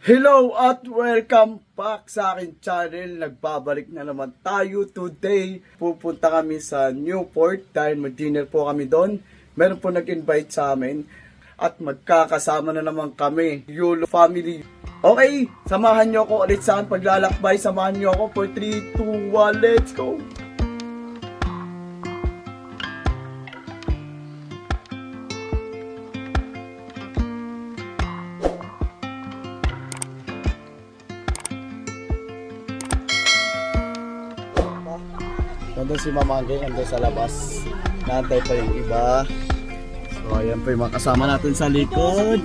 Hello at welcome back sa akin channel. Nagbabalik na naman tayo today. Pupunta kami sa Newport dahil mag-dinner po kami doon. Meron po nag-invite sa amin at magkakasama na naman kami, YOLO family. Okay, samahan nyo ako ulit sa akin paglalakbay. Samahan nyo ako for 3, 2, 1, let's go! Nandun si Mamangking, nandun sa labas. Naantay pa yung iba. So, ayan po yung mga kasama natin sa likod.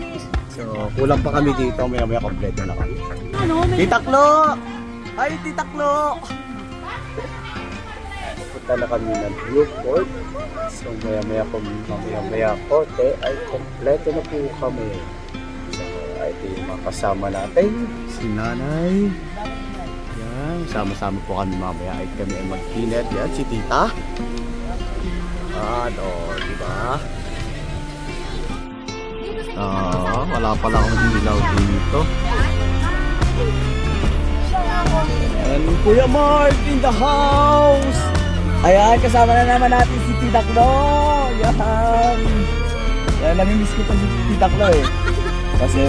So, kulang pa kami dito. Maya-maya kompleto na kami. Titaklo! Ay, Titaklo! Punta na kami ng Newport. So, maya-maya kote ay kompleto na po kami. So, ito yung mga kasama natin. Si Nanay. Sama-sama po kami mamaya ay kami ay mag-dinner. Yan, si Tita. Diba? Wala pala akong ilaw dito. And Kuya Mark in the house! Ayan, kasama na naman natin si Tita Klo. Yan. Yan, namimiss ko pa si Tita Klo eh. Kasi,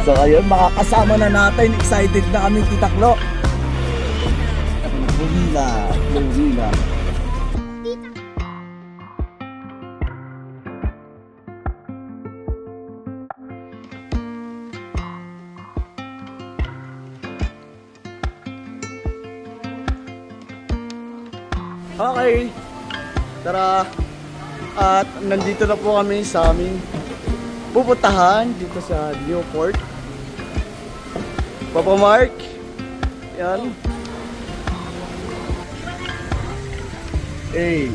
so ayun, makakasama na natin. Excited na kami, Tita Klo. Lugila. Okay, tara. At nandito na po kami sa aming pupuntahan dito sa Newport. Papa Mark. Yan. Hey.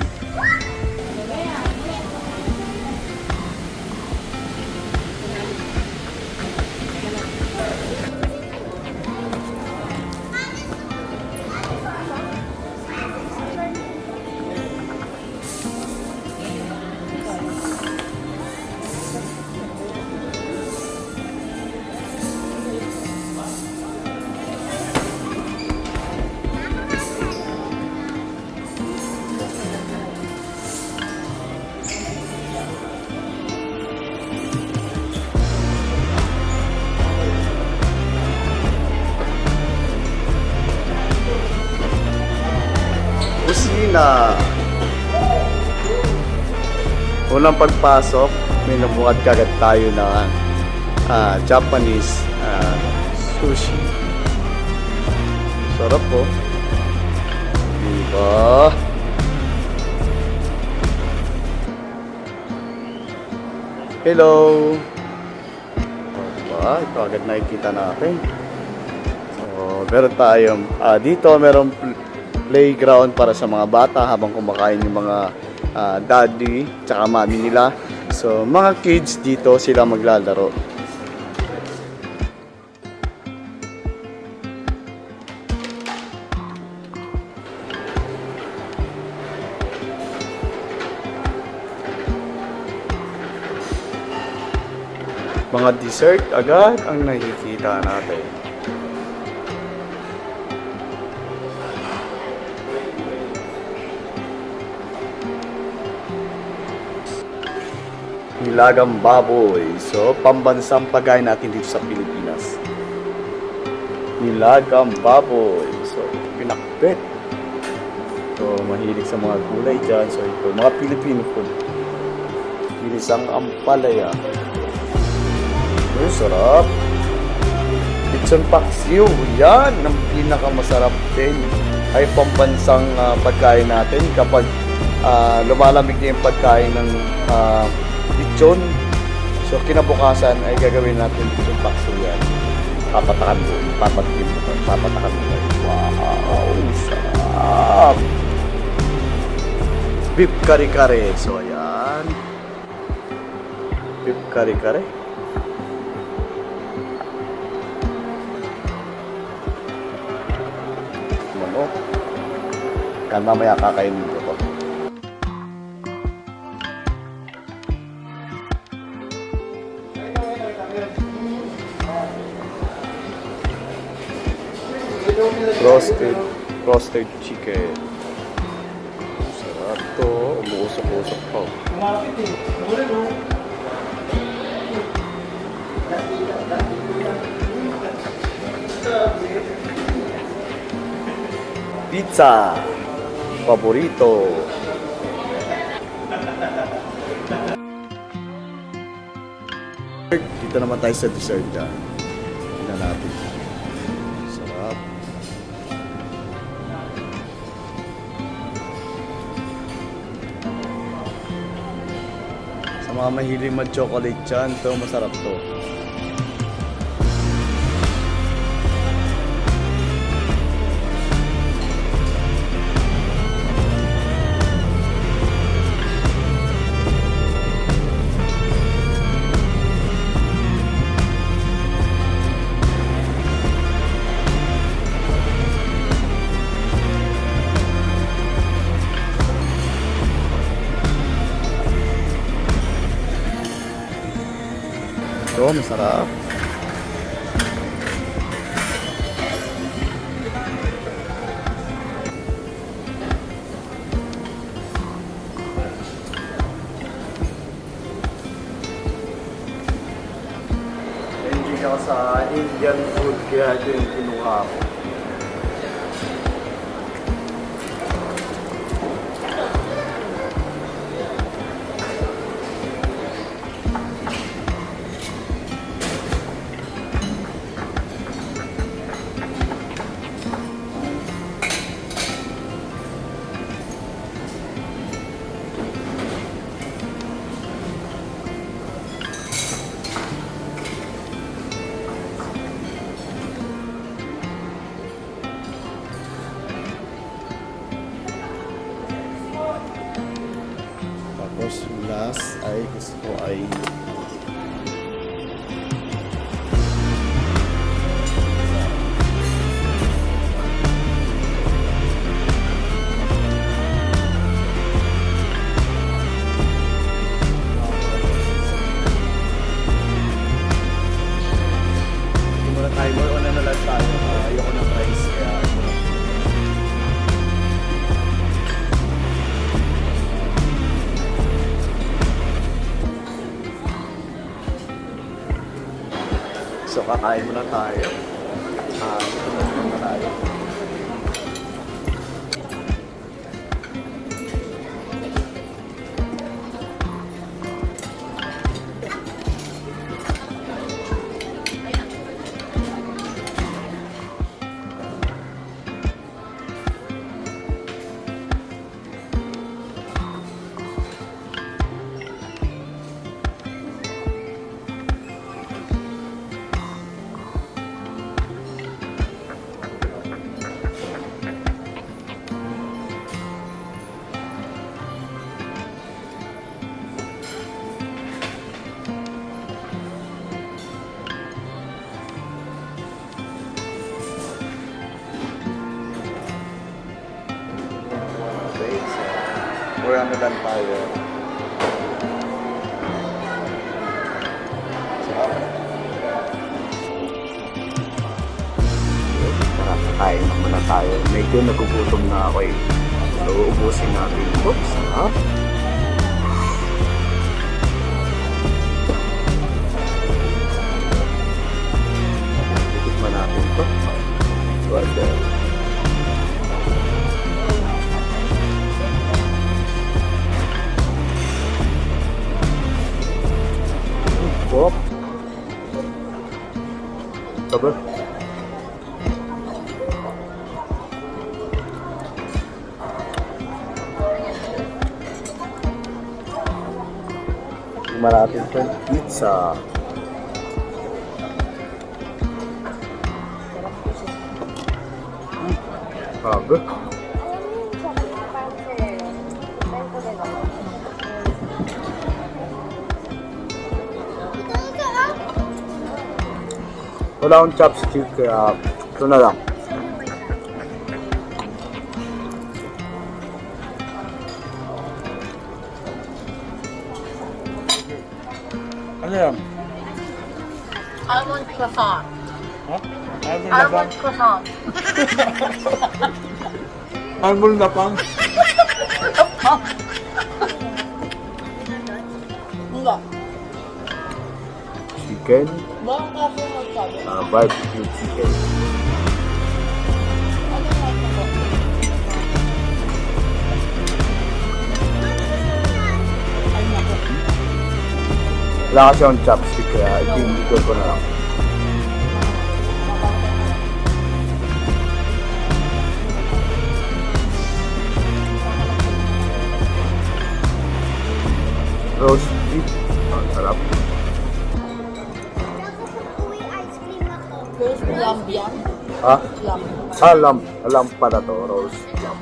Kusina. Unang pagpasok, may nabuhat kagad tayo na Japanese sushi. Sarap po. Diba? Hello. Diba? Ito agad nakikita natin. So, meron tayong dito merong playground para sa mga bata habang kumakain yung mga daddy tsaka mommy nila. So mga kids dito sila maglalaro. Mga dessert agad ang nakikita natin. Nilagang baboy. So, pambansang pagkain natin dito sa Pilipinas. Nilagang baboy. So, pinakbet. So, mahilig sa mga gulay dyan. So, ito, mga Filipino food. Ginisang ampalaya. Sarap. Lechon paksiw. Yan, ang pinakamasarap din. Ay pambansang pagkain natin kapag lumalamig na yung pagkain ng lechon. So kinabukasan ay gagawin natin lechon paksiw yan. Papatakan mo. Papatakan mo. Wow! Sarap! Beef kare-kare. So ayan. Beef kare-kare. Kan mamaya kakainin ko to. Roasted chicken. Sarap to. Umuusok-usok pa. Pizza. Paborito. Dito naman tayo sa dessert dyan. Tingnan natin. Sarap. Sa mga mahilig mag-chocolate dyan, to masarap to. Ito, masarap. Enjoy ako sa Indian food, kaya ito yung kinuha ko. Tapos last ay gusto ko ay hindi muna tayo, more on na lang tayo. Ayoko ng rice kaya so kakain muna tayo. Kakain muna tayo. Or ano lang tayo. Kakain na muna tayo. Medyo nagugutom na ako eh. So, ubusin natin. Oops, sarap. Tikman natin ito. Order. Pop. Sabar. Marating itong pizza. Grabe. Wala akong chopstick kaya ito na lang. Ano yan? Almond croissant. Ha? Almond croissant. Almond na pang. Enggak. Chicken. Bawang kaso magsabi. Barbecue chicken. Ano yung like mo? Ay, naku. Wala kasi akong chopstick kaya itinigil ko na lang. Roast beef. Ang sarap. Rose lamb yan. Ha? Lamb. Alam pala to. Roast lamb.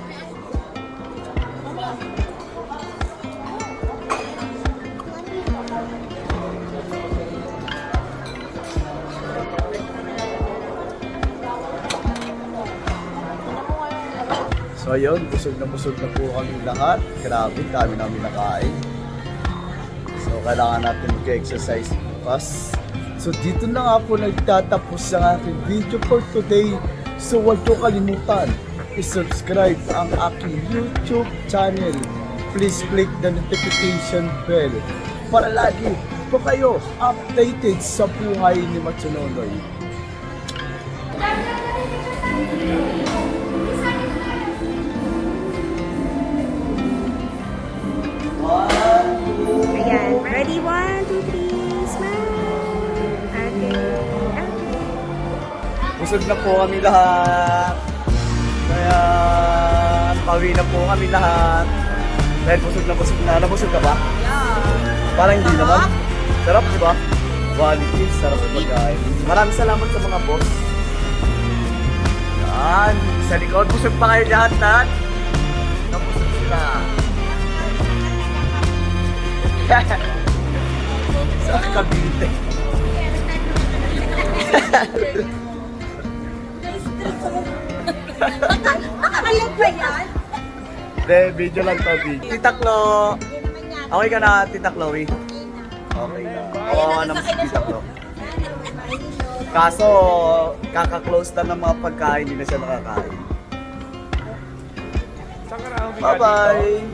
So ayun, busog na po kami lahat. Grabe, dami namin nakain. So kailangan natin mag-exercise bukas. So dito na nga po nagtatapos ang aking video for today. So huwag nyo kalimutan, i-subscribe ang aking YouTube channel. Please click the notification bell para lagi po kayo updated sa buhay ni Matsunonoy. Ayan. Ready? 1, 2, 3. Smile. Okay. Okay. Busog na po kami lahat. Kaya pauwi na po kami lahat. Dahil busog na busog na. Nabusog ka ba? Parang hindi naman. Sarap, di ba? Quality, sarap na pagkain. Maraming salamat sa mga boss. Yan. Sa likod, busog pa kayo lahat. Nabusog sila. Sa Cavite. Nakakalag ba yan? De, video lang to, video. Tita Klo. Okay ka na, Tita Chloe? Okay na. Oo, naman si Tita Klo. Kaso, kaka-close na ng mga pagkain, hindi na siya nakakain. Bye-bye!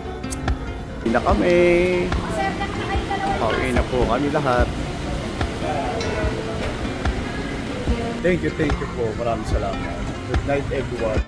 Hindi na kami. Okay na po kami lahat. Thank you po. Maraming salamat. Good night everyone.